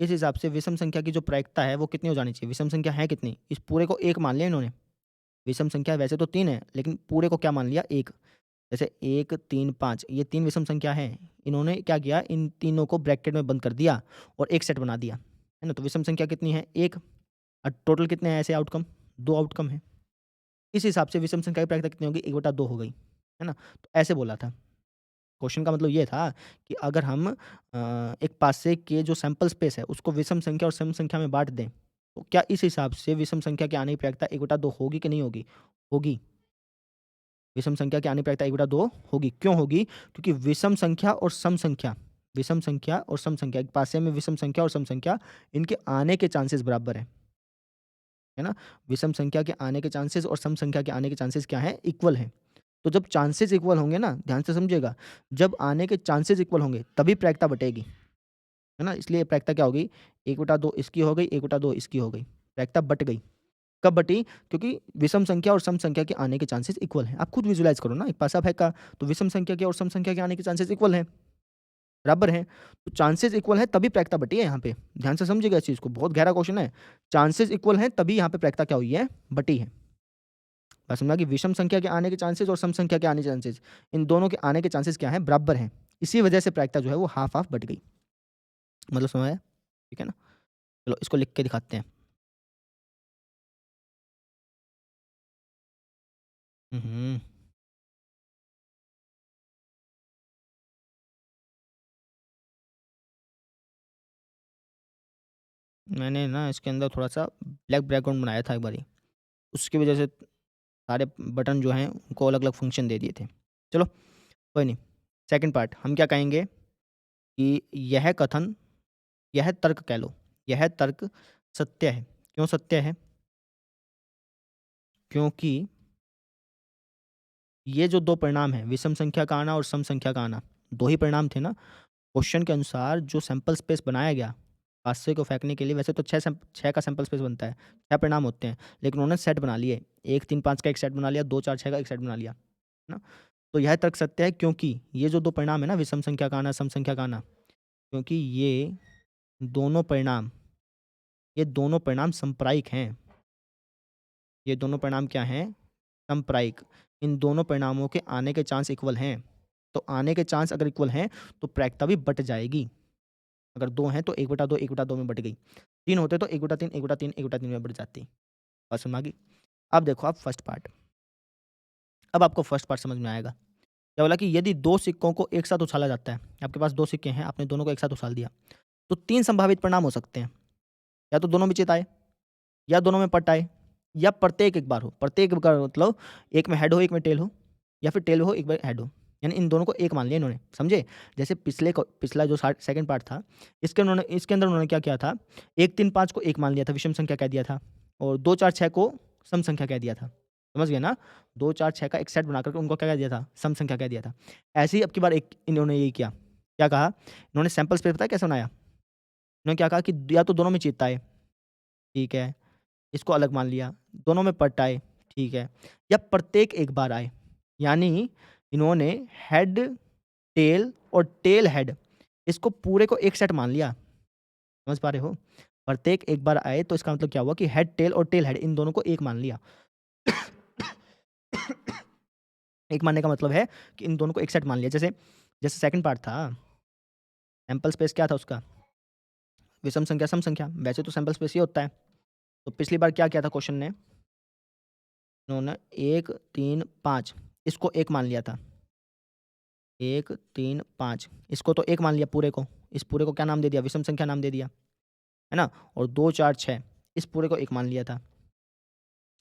इस हिसाब से विषम संख्या की जो प्रायिकता है वो कितनी हो जानी चाहिए? विषम संख्या है कितनी? इस पूरे को 1 मान लिया इन्होंने। विषम संख्या वैसे तो 3 है, लेकिन पूरे को क्या मान लिया? 1। जैसे 1, 3, 5 ये 3 विषम संख्या हैं। इन्होंने क्या किया? इन तीनों को ब्रैकेट में बंद कर दिया और एक सेट बना दिया। है ना? तो विषम संख्या कितनी है? 1 और टोटल कितने हैं ऐसे आउटकम? 2 आउटकम हैं। इस हिसाब से विषम संख्या की प्रायिकता कितनी होगी? 1/2 हो गई। है ना? तो ऐसे बोला था। क्वेश्चन का मतलब ये था कि अगर हम एक पासे के जो सैंपल स्पेस है उसको विषम संख्या और सम संख्या में बाँट दें, तो क्या इस हिसाब से विषम संख्या की आने की प्रायिकता 1/2 होगी कि नहीं होगी? होगी। विषम संख्या की आने की प्रायिकता 1/2 होगी। क्यों होगी? क्योंकि विषम संख्या और सम संख्या एक पासे में विषम संख्या और सम संख्या इनके आने के चांसेस बराबर हैं। है ना? विषम संख्या के आने के चांसेस और सम संख्या के आने के चांसेस क्या हैं? इक्वल हैं। तो जब चांसेस इक्वल होंगे ना, ध्यान से समझिएगा, जब आने के चांसेस इक्वल होंगे तभी प्रायिकता बटेगी। है ना? इसलिए प्रायिकता क्या होगी? 1/2 इसकी हो गई, 1/2 इसकी हो गई। प्रायिकता बट गई। कब बटी? क्योंकि विषम संख्या और सम संख्या के आने के चांसेस इक्वल हैं। आप खुद विजुअलाइज़ करो ना, एक पासा फेंका तो विषम संख्या के और सम संख्या के आने के चांसेस इक्वल हैं, बराबर हैं। तो चांसेस इक्वल हैं तभी प्रायिकता बटी है यहाँ पे। ध्यान से समझिएगा इस चीज़ को, बहुत गहरा क्वेश्चन है। चांसेस इक्वल हैं तभी यहाँ पे प्रायिकता क्या हुई है? बटी है। बात समझ में आ गई? विषम संख्या के आने के चांसेस और सम संख्या के आने के चांसेस, इन दोनों के आने के चांसेस क्या हैं? बराबर हैं। इसी वजह से प्रायिकता जो है वो हाफ-हाफ बट गई। मतलब समझ आया? ठीक है ना? चलो इसको लिख के दिखाते हैं। हुँ, हुँ। मैंने ना इसके अंदर थोड़ा-सा ब्लैक बैकग्राउंड बनाया था एक बारी। उसकी वजह से सारे बटन जो हैं उनको अलग-अलग फ़ंक्शन दे दिए थे। चलो कोई नहीं। सेकंड पार्ट हम क्या कहेंगे कि यह तर्क कह लो, यह तर्क सत्य है। क्यों सत्य है? क्योंकि ये जो 2 परिणाम हैं, विषम संख्या का आना और सम संख्या का आना, 2 ही परिणाम थे ना? क्वेश्चन के अनुसार जो सैंपल स्पेस बनाया गया, पासे को फेंकने के लिए वैसे तो 6 का सैंपल स्पेस बनता है, 6 परिणाम होते हैं, लेकिन उन्होंने सेट बना लिए। 1, 3, 5 का एक सेट बना लिया, 2, 4, 6 का एक सेट बना लिया, है ना? तो यह तर्क सत्य है क्योंकि ये जो 2 परिणाम है ना, विषम संख्या का आना, सम संख्या का आना, क्योंकि दोनों परिणाम ये दोनों परिणाम समप्रायिक हैं। ये दोनों परिणाम क्या हैं? समप्रायिक। इन दोनों परिणामों के आने के चांस इक्वल हैं। तो आने के चांस अगर इक्वल हैं, तो प्रायिकता भी बँट जाएगी। अगर 2 हैं तो 1/2 1/2 में बँट गई। 3 होते तो 1/3 1/3 1/3 में बँट जाती। बात समझ में आ गई? अब देखो आप फर्स्ट पार्ट। अब आपको फर्स्ट पार्ट समझ में आएगा। क्या बोला कि यदि 2 सिक्कों को एक साथ उछाला जाता है, आपके पास 2 सिक्के हैं, आपने दोनों को एक साथ उछाल दिया, तो 3 संभावित परिणाम हो सकते हैं। या तो दोनों में चित आए, या दोनों में पट आए, या प्रत्येक एक बार हो। प्रत्येक का मतलब एक में हेड हो, एक में टेल हो, या फिर टेल हो, एक में हेड हो। यानी इन दोनों को एक मान लिया इन्होंने, समझे? जैसे पिछला जो सेकंड पार्ट था, इसके अंदर उन्होंने क्या किया था, 1, 3, 5 को एक मान लिया था, विषम संख्या कह दिया था, और 2, 4, 6 को सम संख्या कह दिया था। समझ गए ना? 2, 4, 6 का एक सेट बनाकर के उनको क्या कह दिया था? सम संख्या कह दिया था। ऐसे ही अब की बार एक इन्होंने यही किया। क्या कहा? इन्होंने सैंपल स्पेस पता है कैसे बनाया? इन्होंने क्या कहा कि या तो दोनों में चेता है, ठीक है, इसको अलग मान लिया, दोनों में पट आए, ठीक है, या प्रत्येक एक बार आए। यानी इन्होंने हेड, टेल और टेल हेड इसको पूरे को एक सेट मान लिया। समझ पा रहे हो? प्रत्येक एक बार आए तो इसका मतलब क्या हुआ कि हेड, टेल और टेल हेड इन दोनों को एक मान लिया। एक मानने का मतलब है कि इन दोनों को एक सेट मान लिया। जैसे जैसे सेकंड पार्ट था, सैंपल स्पेस क्या था उसका? विषम संख्या, सम संख्या। वैसे तो सैंपल स्पेस ये होता है। तो पिछली बार क्या किया था क्वेश्चन ने? इन्होंने 1, 3, 5 इसको एक मान लिया था। 1, 3, 5 इसको तो एक मान लिया पूरे को। इस पूरे को क्या नाम दे दिया? विषम संख्या नाम दे दिया, है ना? और 2, 4, 6 इस पूरे को एक मान लिया था,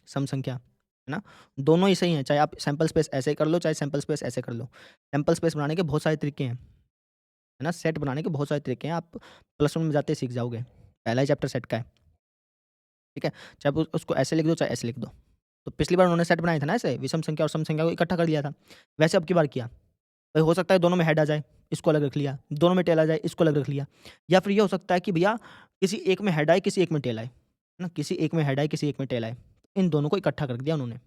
सम संख्या। है ना? दोनों ही सही हैं, चाहे आप सैंपल स्पेस ऐसे कर लो, चाहे सैंपल स्पेस ऐसे कर लो। सैंपल स्पेस बनाने के बहुत सारे तरीके हैं, है ना? सेट बनाने के बहुत सारे तरीके हैं, आप प्लस 1 में जाते ही सीख जाओगे। पहला ही चैप्टर सेट का है, ठीक है? चाहे आप उसको ऐसे लिख दो, चाहे ऐसे लिख दो। तो पिछली बार उन्होंने सेट बनाया था ना ऐसे, विषम संख्या और सम संख्या को इकट्ठा कर लिया था। वैसे अब की बार किया। भाई हो सकता है दोनों में हेड आ जाए, इसको अलग रख लिया, दोनों में टेल आ जाए, इसको अलग रख लिया। या फिर ये हो सकता है कि भैया किसी एक में हेड आए, किसी एक में टेल आए, है ना? किसी एक में हेड आए, किसी एक में टेल आए। इन दोनों को इकट्ठा कर दिया उन्होंने।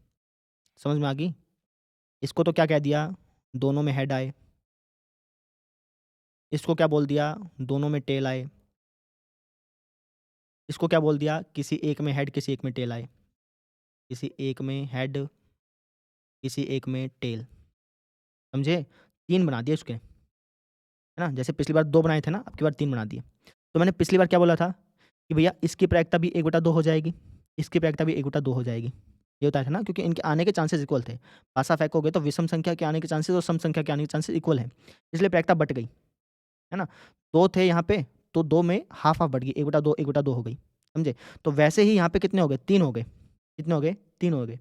समझ में आ गई? इसको तो क्या कह दिया? दोनों में हेड आए। इसको क्या बोल दिया? दोनों में टेल आए। इसको क्या बोल दिया? किसी एक में हेड, किसी एक में टेल आए। किसी एक में हेड, किसी एक में टेल। समझे? 3 बना दिए उसके, है ना? जैसे पिछली बार 2 बनाए थे ना, अब की बार 3 बना दिए। तो मैंने पिछली बार क्या बोला था कि भैया इसकी प्रायिकता भी 1/2 हो जाएगी, इसकी प्रायिकता भी 1/2 हो जाएगी। ये बताया था ना, क्योंकि इनके आने के चांसेस इक्वल थे। पासा फेंकोगे तो विषम संख्या के आने के चांसेस और सम संख्या के आने के चांसेस इक्वल हैं। इसलिए प्रायिकता बँट गई, है ना? 2 थे यहाँ पे, तो 2 में हाफ-हाफ बढ़ गई, 1/2 1/2 हो गई, समझे? तो वैसे ही यहाँ पे कितने हो गए? 3 हो गए। कितने हो गए? 3 हो गए।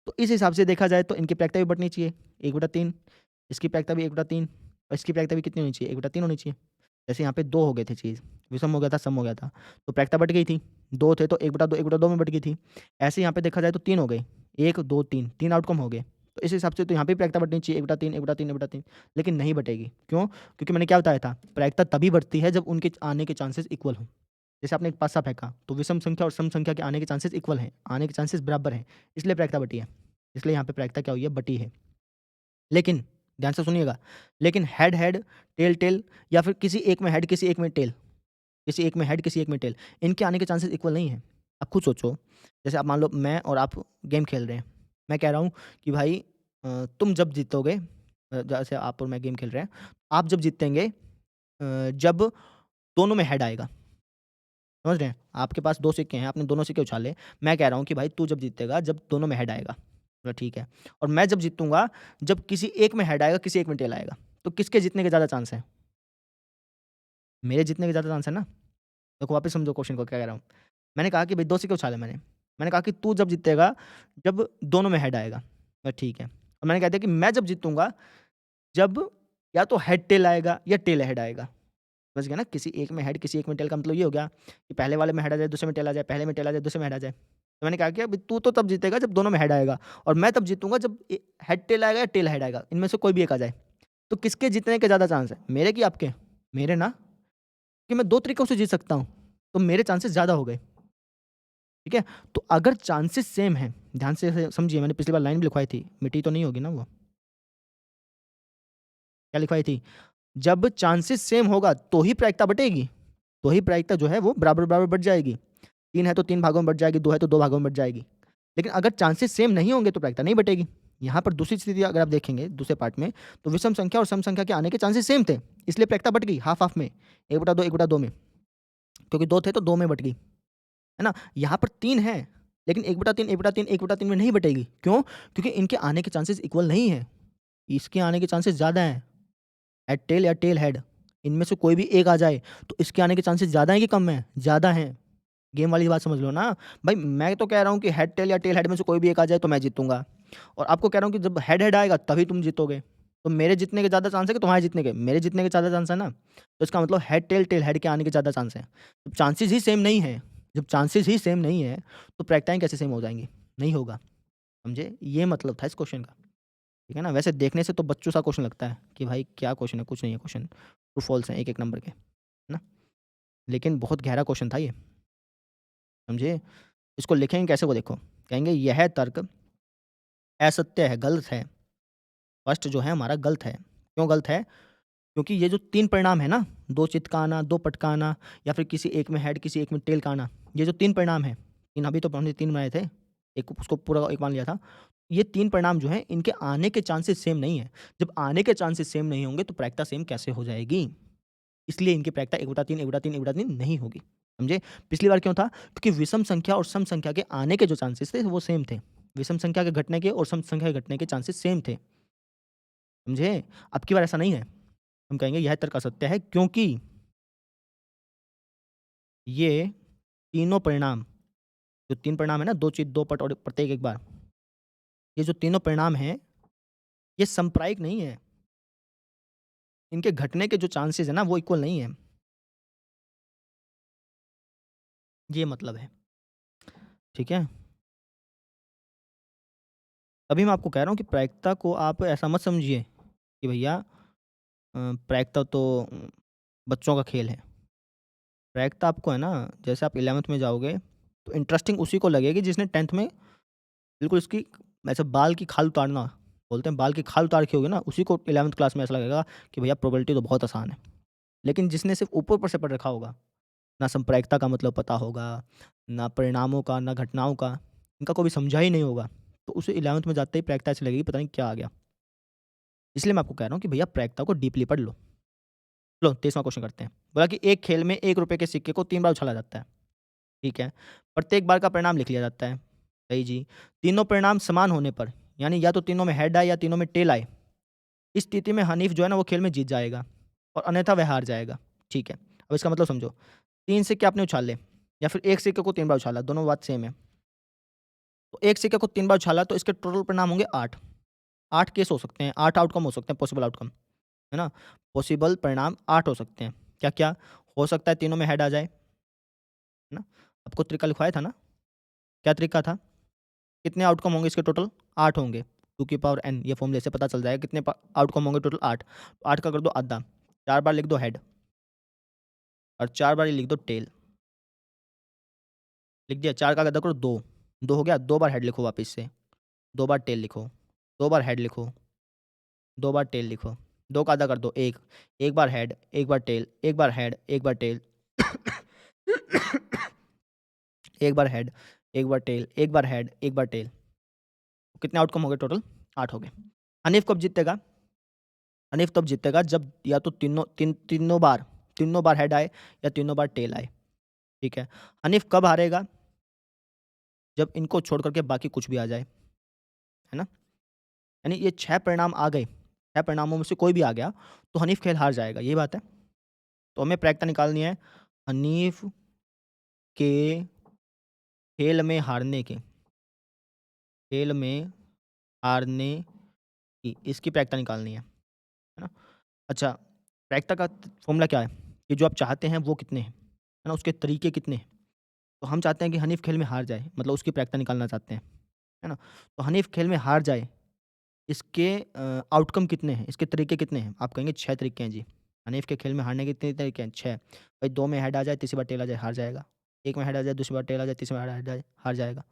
तो इस हिसाब से देखा जाए तो इनकी प्रायिकता भी बँटनी चाहिए, 1/3, इसकी प्रायिकता भी 1/3 और इसकी प्रायिकता भी कितनी होनी चाहिए? 1/3 होनी चाहिए। जैसे यहाँ पे 2 हो गए थे चीज़, विषम हो गया था, सम हो गया था, तो प्रायिकता बँट गई थी। 2 थे तो 1/2 1/2 में बँट गई थी। ऐसे यहाँ पे देखा जाए तो 3 हो गए, 1 2 3 3 आउटकम हो गए। तो इस हिसाब से तो यहाँ पे प्रायिकता बँटनी चाहिए 1/3 1/3 1/3, लेकिन नहीं बँटेगी। क्यों? क्योंकि मैंने क्या बताया था, प्रायिकता तभी बढ़ती है जब उनके आने के चांसेस इक्वल हों। जैसे आपने एक पासा फेंका, तो विषम संख्या और सम संख्या के आने के चांसेस इक्वल हैं, आने के चांसेस बराबर हैं, इसलिए प्रायिकता बटी है। इसलिए यहाँ पे प्रायिकता क्या हुई है? बटी है। लेकिन ध्यान से सुनिएगा, लेकिन हेड-हेड, टेल-टेल या फिर किसी एक में हेड, किसी एक में टेल, किसी एक में हेड, किसी एक में टेल, इनके आने के चांसेस इक्वल नहीं हैं। अब खुद सोचो, जैसे आप मान लो मैं और आप गेम खेल रहे हैं। मैं कह रहा हूँ कि भाई तुम जब जीतोगे, जैसे आप और मैं गेम खेल रहे हैं, आप जब जीतेंगे जब दोनों में हेड आएगा। समझ रहे हैं? आपके पास 2 सिक्के हैं, आपने दोनों सिक्के उछाले। मैं कह रहा हूँ कि भाई तू जब जीतेगा जब दोनों में हेड आएगा। बोला ठीक है। और मैं जब जीतूँगा जब किसी एक में हेड आएगा, किसी एक में टेल आएगा। तो किसके जीतने के ज़्यादा चांस हैं? मेरे जीतने के ज़्यादा चांस है ना? देखो वापस समझो क्वेश्चन को क्या कह रहा हूँ। मैंने कहा कि भई 2 सिक्के उछाले मैंने। मैंने कहा कि तू जब जीतेगा जब दोनों में हेड आएगा। बोला ठीक है। और मैंने कह दिया कि मैं जब जीतूँगा जब या तो हेड टेल आएगा या टेल हेड आएगा। समझ गए ना? किसी एक में हेड, किसी एक में टेल का मतलब ये हो गया कि पहले वाले में हेड आ जाए, दूसरे में टेल आ जाए, पहले में टेल आ जाए, दूसरे में हेड आ जाए। तो मैंने कहा कि अभी तू तो तब जीतेगा जब दोनों में हेड आएगा और मैं तब जीतूँगा जब हेड टेल आएगा या टेल हेड आएगा। इनमें से कोई भी एक आ जाए। तो किसके जीतने के ज़्यादा चांस है? मेरे कि आपके? मेरे ना, कि मैं 2 तरीकों से जीत सकता हूँ, तो मेरे चांसेस ज़्यादा हो गए। ठीक है? तो अगर चांसेस सेम हैं, ध्यान से समझिए, मैंने पिछली बार लाइन भी लिखवाई थी, मिटी तो नहीं होगी ना वो? क्या लिखवाई थी? जब चांसेस सेम होगा तो ही प्रायिकता बटेगी, तो ही प्रायिकता जो है वो बराबर-बराबर बँट जाएगी। 3 है तो 3 भागों में बँट जाएगी, 2 है तो 2 भागों में बँट जाएगी। लेकिन अगर चांसेस सेम नहीं होंगे तो प्रायिकता नहीं बटेगी। यहाँ पर दूसरी स्थिति अगर आप देखेंगे दूसरे पार्ट में, तो विषम संख्या और सम संख्या के आने के चांसेस सेम थे, इसलिए प्रायिकता बँट गई हाफ-हाफ में, 1/2 1/2 में। क्योंकि 2 थे तो 2 में बँट गई, है ना? यहाँ पर 3 है, लेकिन 1/3 1/3 1/3 में नहीं बटेगी। क्यों? क्योंकि इनके आने के चांसेस इक्वल नहीं हैं। इसके आने के चांसेस ज़्यादा हैं। हेड टेल या टेल हेड, इनमें से कोई भी एक आ जाए, तो इसके आने के चांसेस ज़्यादा हैं कि कम हैं? ज़्यादा हैं। गेम वाली बात समझ लो ना। भाई मैं तो कह रहा हूँ कि हेड टेल या टेल हेड में से कोई भी एक आ जाए तो मैं जीतूँगा और आपको कह रहा हूँ कि जब हेड हेड आएगा तभी तुम जीतोगे। तो मेरे जीतने के ज़्यादा चांस है कि तुम्हारे जीतने के? मेरे जीतने के ज़्यादा चांस है ना। तो इसका मतलब हेड टेल, टेल हेड के आने के ज़्यादा चांस हैं। जब चांसेस ही सेम नहीं है, जब चांसेस ही सेम नहीं है, तो प्रायिकताएँ कैसे सेम हो जाएँगी? नहीं होगा, समझे? ये मतलब था इस क्वेश्चन का। ठीक है ना? वैसे देखने से तो बच्चों सा क्वेश्चन लगता है कि भाई क्या क्वेश्चन है, कुछ नहीं है क्वेश्चन। ट्रू फॉल्स हैं एक-एक नंबर के, है ना? लेकिन बहुत गहरा क्वेश्चन था ये, समझे? इसको लिखेंगे कैसे वो देखो, कहेंगे यह तर्क असत्य है, गलत है। फर्स्ट जो है हमारा गलत है। क्यों गलत है? क्योंकि ये जो 3 परिणाम है ना, 2 चित्त का आना, 2 पट का आना या फिर किसी एक में हेड, किसी एक में टेल का आना, ये जो 3 परिणाम हैं, 3 अभी तो हमने 3 बनाए थे, एक उसको पूरा एक मान लिया था। ये 3 परिणाम जो हैं, इनके आने के चांसेस सेम नहीं है। जब आने के चांसेस सेम नहीं होंगे, तो प्रायिकता सेम कैसे हो जाएगी? इसलिए इनकी प्रायिकता 1/3 1/3 1/3 नहीं होगी, समझे? पिछली बार क्यों था? क्योंकि विषम संख्या और सम संख्या के आने के जो चांसेस थे, वो सेम थे। विषम संख्या के घटने के और सम संख्या के घटने के चांसेस सेम थे, समझे? अब की बार ऐसा नहीं है। हम कहेंगे यह तर्क असत्य है क्योंकि ये तीनों परिणाम, जो 3 परिणाम है ना, 2 चित्त, 2 पट और प्रत्येक एक बार, ये जो तीनों परिणाम हैं, ये सांप्रायिक नहीं है। इनके घटने के जो चांसेज़ है ना, वो इक्वल नहीं है। ये मतलब है, ठीक है? तभी मैं आपको कह रहा हूँ कि प्रायिकता को आप ऐसा मत समझिए कि भैया प्रायिकता तो बच्चों का खेल है। प्रायिकता आपको है ना, जैसे आप 11th में जाओगे, तो इंटरेस्टिंग उसी को लगेगी जिसने 10th में बिल्कुल इसकी ऐसे बाल की खाल उतारना बोलते हैं, बाल की खाल उतार के होगी ना, उसी को 11th क्लास में ऐसा लगेगा कि भैया प्रोबेबिलिटी तो बहुत आसान है। लेकिन जिसने सिर्फ़ ऊपर-ऊपर से पढ़ रखा होगा, ना संप्रायिकता का मतलब पता होगा, ना परिणामों का, ना घटनाओं का, इनका कभी समझा ही नहीं होगा, तो उसे 11th में जाते ही प्रायिकता ऐसी लगेगी पता नहीं क्या आ गया। इसलिए मैं आपको कह रहा हूँ कि भैया प्रायिकता को डीपली पढ़ लो। लो 23वां क्वेश्चन करते हैं। बोला कि एक खेल में ₹1 के सिक्के को 3 बार उछाला जाता है, ठीक है? प्रत्येक बार का परिणाम लिख लिया जाता है, सही जी। तीनों परिणाम समान होने पर, यानी या तो तीनों में हेड आए या तीनों में टेल आए, इस स्थिति में हनीफ जो है ना वो खेल में जीत जाएगा और अन्यथा वह हार जाएगा, ठीक है? अब इसका मतलब समझो, 3 सिक्के आपने उछाले या फिर 1 सिक्के को 3 बार उछाला, दोनों बात सेम है। तो 1 सिक्के को 3 बार उछाला तो इसके टोटल परिणाम होंगे 8। 8 केस हो सकते हैं, 8 आउटकम हो सकते हैं, पॉसिबल आउटकम, है ना? पॉसिबल परिणाम 8 हो सकते हैं। क्या-क्या? हो सकता है तीनों में हेड आ जाए, है ना? आपको तरीका लिखवाया था ना? क्या तरीका था? कितने आउटकम होंगे इसके टोटल? 8 होंगे। 2 की पावर n, ये फ़ॉर्मूले से पता चल जाएगा कितने आउटकम होंगे टोटल 8। 8 का कर दो आधा, 4 बार लिख दो हेड और 4 बार ये लिख दो टेल। लिख दिया, 4 का आधा करो 2, 2 हो गया, 2 बार हेड लिखो वापस से, 2 बार टेल लिखो, 2 बार हेड लिखो, 2 बार टेल लिखो, 2 का आधा कर दो 1, 1 बार हेड, 1 बार टेल, 1 बार हेड, 1 बार टेल, 1 बार हेड, 1 बार टेल, 1 बार हेड, 1 बार टेल। कितने आउटकम हो गए टोटल? 8 हो गए। हनीफ कब जीतेगा? हनीफ तब जीतेगा जब या तो तीनों बार हेड आए या तीनों बार टेल आए, ठीक है? हनीफ कब हारेगा? जब इनको छोड़ कर के बाकी कुछ भी आ जाए, है ना? यानी ये 6 परिणाम आ गए, 6 परिणामों में से कोई भी आ गया, तो हनीफ खेल हार जाएगा, यही बात है। तो हमें प्रायिकता निकालनी है हनीफ के खेल में हारने की, खेल में हारने की, इसकी प्रायिकता निकालनी है ना? अच्छा, प्रायिकता का फ़ॉर्मूला क्या है? कि जो आप चाहते हैं वो कितने हैं, है ना? उसके तरीके कितने हैं? तो हम चाहते हैं कि हनीफ खेल में हार जाए, मतलब उसकी प्रायिकता निकालना चाहते हैं, है ना? तो हनीफ खेल में हार जाए, इसके आउटकम कितने हैं? इसके तरीके कितने हैं? आप कहेंगे 6 तरीके हैं जी। हनीफ के खेल में हारने के कितने तरीके हैं? 6। भाई 2 में हेड आ जाए, तीसरी बार टेल आ जाए, हार जाएगा। 1 में हेड आ जाए, दूसरी बार टेल आ जाए, तीसरी बार हेड आ जाए, हार जाएगा।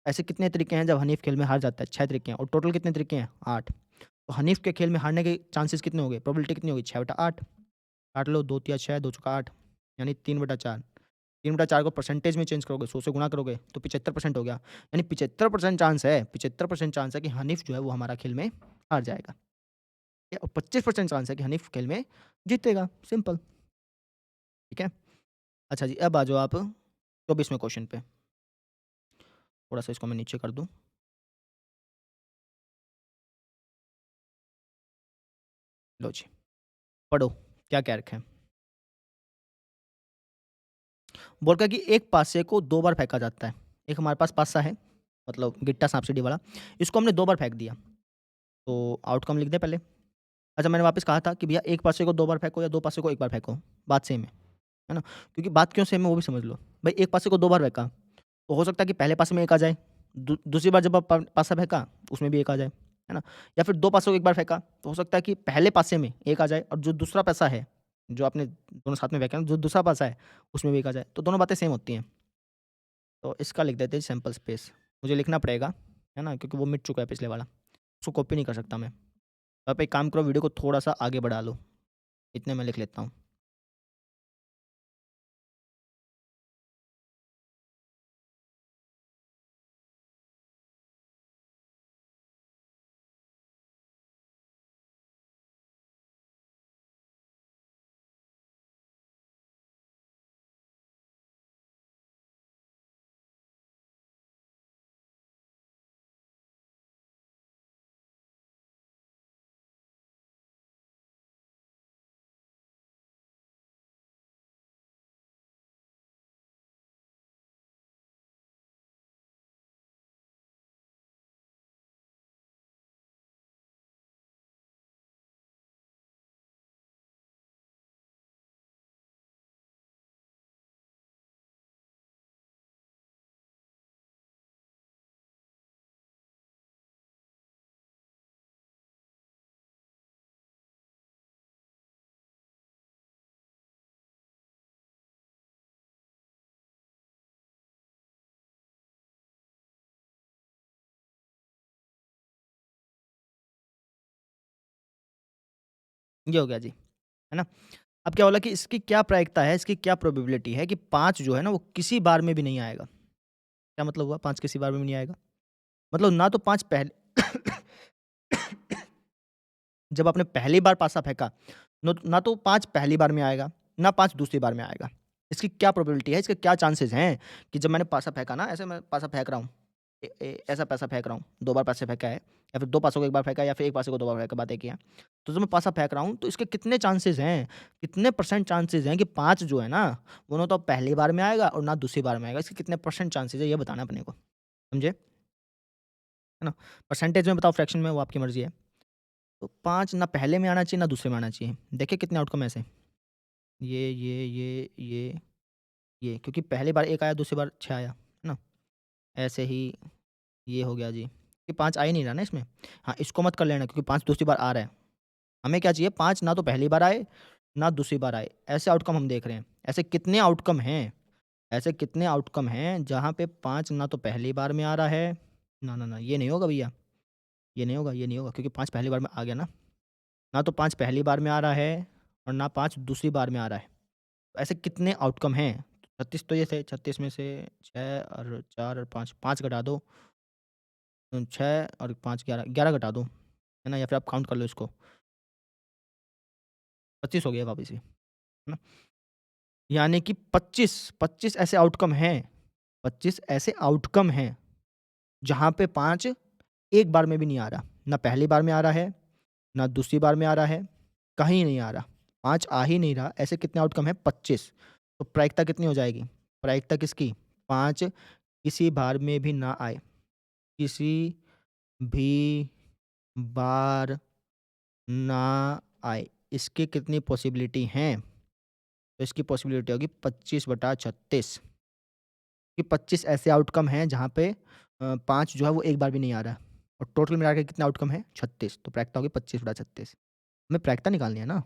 ऐसे कितने तरीके हैं जब हनीफ खेल में हार जाता है? 6 तरीके हैं और टोटल कितने तरीके हैं? 8। तो हनीफ के खेल में हारने के चांसेस कितने हो गए? प्रोबेबिलिटी कितनी होगी? 6/8। काट लो, 2 तिया 6, 2 चौका 8 यानी 3/4। 3/4 को परसेंटेज में चेंज करोगे, 100 से गुणा करोगे तो 75% हो गया। यानी 75% चांस है, 75% चांस है कि हनीफ जो है वो हमारा खेल में हार जाएगा। या और 25% चांस है कि हनीफ खेल में जीतेगा, सिंपल, ठीक है? अच्छा जी, अब आ जाओ आप 24वें क्वेश्चन पे। थोड़ा-सा इसको मैं नीचे कर दूँ। लो जी, पढ़ो, क्या कह रखा है? बोल रखा है कि एक पासे को 2 बार फेंका जाता है। एक हमारे पास पासा है, मतलब गिट्टा साँप-सीढ़ी वाला, इसको हमने 2 बार फेंक दिया, तो आउटकम लिख दें पहले? अच्छा, मैंने वापस कहा था कि भैया एक पासे को 2 बार फेंको या 2 पासे को 1 बार फेंको, बात सेम है ना? क्योंकि बात क्यों सेम है वो भी समझ लो। भाई एक पासे को 2 बार फेंका, तो हो सकता है कि पहले पासे में 1 आ जाए, दूसरी बार जब आप पासा फेंका, उसमें भी 1 आ जाए, है ना? या फिर 2 पासों को 1 बार फेंका, तो हो सकता है कि पहले पासे में 1 आ जाए और जो दूसरा पासा है, जो आपने दोनों साथ में फेंका ना, जो दूसरा पासा है, उसमें भी 1 आ जाए, तो दोनों बातें सेम होती हैं। तो इसका लिख देते हैं सैंपल स्पेस। मुझे लिखना पड़ेगा, है ना? क्योंकि वो मिट चुका है पिछले वाला, उसको कॉपी नहीं कर सकता मैं। तो आप एक काम करो, वीडियो को थोड़ा-सा आगे बढ़ा लो, इतने मैं लिख लेता हूँ। ये हो गया जी, है ना? अब क्या बोला कि इसकी क्या प्रायिकता है, इसकी क्या प्रोबेबिलिटी है कि 5 जो है ना वो किसी बार में भी नहीं आएगा। क्या मतलब हुआ 5 किसी बार में भी नहीं आएगा? मतलब ना तो 5 पहले जब आपने पहली बार पासा फेंका, ना तो 5 पहली बार में आएगा, ना 5 दूसरी बार में आएगा। इसकी क्या प्रोबेबिलिटी है, इसके क्या चांसेज़ हैं कि जब मैंने पासा फेंका ना, ऐसे मैं पासा फेंक रहा हूँ, ऐसा पासा फेंक रहा हूँ, 2 बार पासा फेंका है या फिर 2 पासों को 1 बार फेंका है या फिर 1 पासे को 2 बार फेंका, बात एक ही है। तो जब मैं पासा फेंक रहा हूँ, तो इसके कितने चांसेज़ हैं, कितने परसेंट चांसेज़ हैं कि 5 जो है ना, वो ना तो पहली बार में आएगा और ना दूसरी बार में आएगा। इसके कितने परसेंट चांसेज़ है, ये बताना है अपने को, समझे? है ना? परसेंटेज में बताओ, फ्रैक्शन में, वो आपकी मर्ज़ी है। तो 5 ना पहले में आना चाहिए, ना दूसरे में आना चाहिए। देखिए कितने आउटकम ऐसे, ये, क्योंकि पहली बार 1 आया, दूसरी बार 6 आया, है ना? ऐसे ही ये हो गया जी, ये 5 आ ही नहीं रहा ना इसमें। हाँ, इसको मत कर लेना क्योंकि 5 दूसरी बार आ रहा है। हमें क्या चाहिए, 5 ना तो पहली बार आए, ना दूसरी बार आए। ऐसे आउटकम हम देख रहे हैं। ऐसे कितने आउटकम हैं जहाँ पे 5 ना तो पहली बार में आ रहा है, ना, ये नहीं होगा भैया, ये नहीं होगा क्योंकि 5 पहली बार में आ गया ना। ना तो 5 पहली बार में आ रहा है और ना 5 दूसरी बार में आ रहा है। तो ऐसे कितने आउटकम हैं? 36 तो ये थे, 36 में से 6 और 4 और 5, 5 घटा दो, 6 और 5 11, 11 घटा दो, है ना? या फिर आप काउंट कर लो इसको, 25 हो गया वापस ये, है ना? यानी कि 25 ऐसे आउटकम हैं जहाँ पे 5 एक बार में भी नहीं आ रहा। ना पहली बार में आ रहा है, ना दूसरी बार में आ रहा है, कहीं नहीं आ रहा। 5 आ ही नहीं रहा। ऐसे कितने आउटकम हैं? 25। तो प्रायिकता कितनी हो जाएगी? प्रायिकता किसकी? 5 किसी बार में भी ना आए। किसी भी बार ना आए। इसकी कितनी पॉसिबिलिटी हैं? तो इसकी पॉसिबिलिटी होगी 25/36, कि 25 ऐसे आउटकम हैं जहाँ पे 5 जो है वो एक बार भी नहीं आ रहा है और टोटल मिला के कितने आउटकम हैं? 36, तो प्रायिकता होगी 25/36। हमें प्रायिकता निकालनी है ना।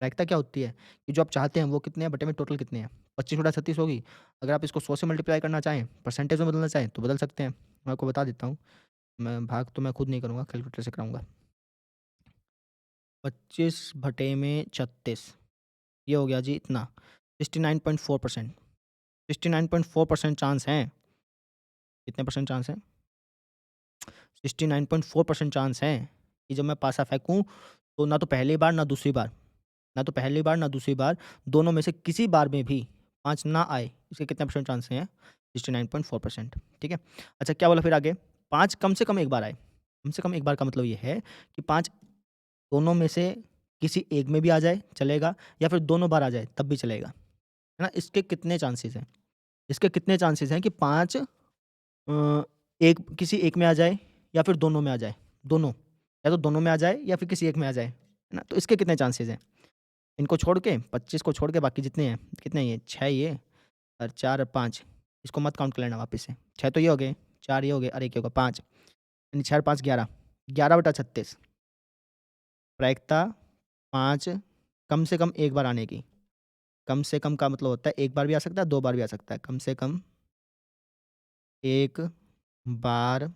प्रायिकता क्या होती है कि जो आप चाहते हैं वो कितने हैं बटे में टोटल कितने हैं? 25/36 होगी। अगर आप इसको 100 से मल्टीप्लाई करना चाहें, परसेंटेज में बदलना चाहें तो बदल सकते हैं। मैं आपको बता देता हूँ। मैं भाग तो मैं खुद नहीं करूँगा, कैलकुलेटर से कराऊँगा। 25/36, ये हो गया जी इतना, 69.4%। 69.4% चांस हैं। कितने परसेंट चांस हैं? 69.4% चांस हैं कि जब मैं पासा फेंकूँ तो ना तो पहली बार, ना दूसरी बार, ना दूसरी बार, दोनों में से किसी बार में भी 5 ना आए। इसके कितने परसेंट चांस हैं? 69.4%, ठीक है? अच्छा, क्या बोला फिर आगे? 5 कम से कम एक बार आए। कम से कम एक बार का मतलब ये है कि 5 दोनों में से किसी एक में भी आ जाए, चलेगा, या फिर दोनों बार आ जाए तब भी चलेगा, है ना? इसके कितने चांसेज़ हैं? इसके कितने चांसेज़ हैं कि 5 एक किसी एक में आ जाए या फिर दोनों में आ जाए, दोनों, या तो दोनों में आ जाए या फिर किसी एक में आ जाए, है ना? तो इसके कितने चांसेज़ हैं? इनको छोड़ के, 25 को छोड़ के बाकी जितने हैं, कितने ये 6 ये और 4 और 5, इसको मत काउंट कर लेना वापस से। 6 तो ये हो गए, 4 ये हो गए और 1 ये होगा 5, यानी 6 और 5 11, 11/36। प्रायिकता 5 कम से कम एक बार आने की। कम से कम का मतलब होता है 1 बार भी आ सकता है, 2 बार भी आ सकता है। कम से कम 1 बार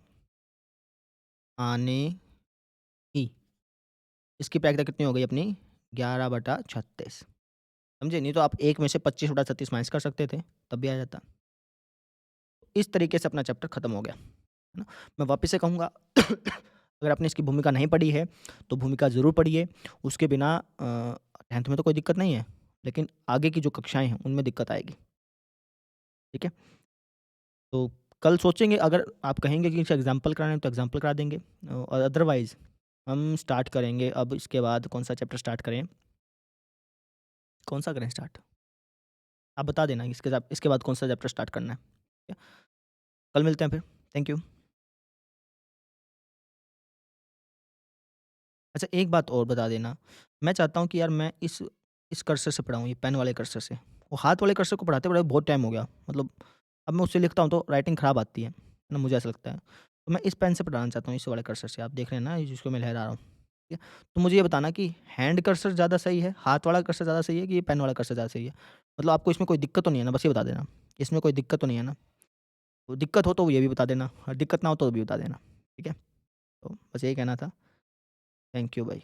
आने की। इसकी प्रायिकता कितनी हो गई अपनी? 11/36, समझे? नहीं तो आप 1 में से 25/36 माइनस कर सकते थे, तब भी आ जाता। इस तरीके से अपना चैप्टर खत्म हो गया, है ना? मैं वापस से कहूँगा अगर आपने इसकी भूमिका नहीं पढ़ी है, तो भूमिका ज़रूर पढ़िए। उसके बिना 10th में तो कोई दिक्कत नहीं है, लेकिन आगे की जो कक्षाएँ हैं, उनमें दिक्कत आएगी, ठीक है? तो कल सोचेंगे, अगर आप कहेंगे कि इसे एग्ज़ाम्पल कराना है, तो एग्ज़ाम्पल करा देंगे, और अदरवाइज़ हम स्टार्ट करेंगे अब इसके बाद कौन-सा चैप्टर स्टार्ट करें? कौन-सा करें स्टार्ट? आप बता देना इसके बाद कौन-सा चैप्टर स्टार्ट करना है, ठीक है? कल मिलते हैं फिर। Thank you. अच्छा, एक बात और बता देना, मैं चाहता हूँ कि यार मैं इस कर्सर से पढ़ाऊँ, ये पेन वाले कर्सर से। वो हाथ वाले कर्सर को पढ़ाते-पढ़ाते बहुत टाइम हो गया। मतलब अब मैं उससे लिखता हूँ तो राइटिंग ख़राब आती है ना, मुझे ऐसा लगता है। तो मैं इस पेन से पढ़ाना चाहता हूँ, इस वाले कर्सर से। आप देख रहे हैं ना, ये जिसको मैं लहरा रहा हूँ, ठीक है? तो मुझे ये बताना कि हैंड कर्सर ज़्यादा सही है, हाथ वाला कर्सर ज़्यादा सही है कि ये पेन वाला कर्सर ज़्यादा सही है? मतलब आपको इसमें कोई दिक्कत तो नहीं है ना? बस ये बता देना। इसमें कोई दिक्कत तो नहीं है ना? तो दिक्कत हो तो ये भी बता देना और दिक्कत ना हो तो भी बता देना, ठीक है? तो बस यही कहना था। Thank you, bye.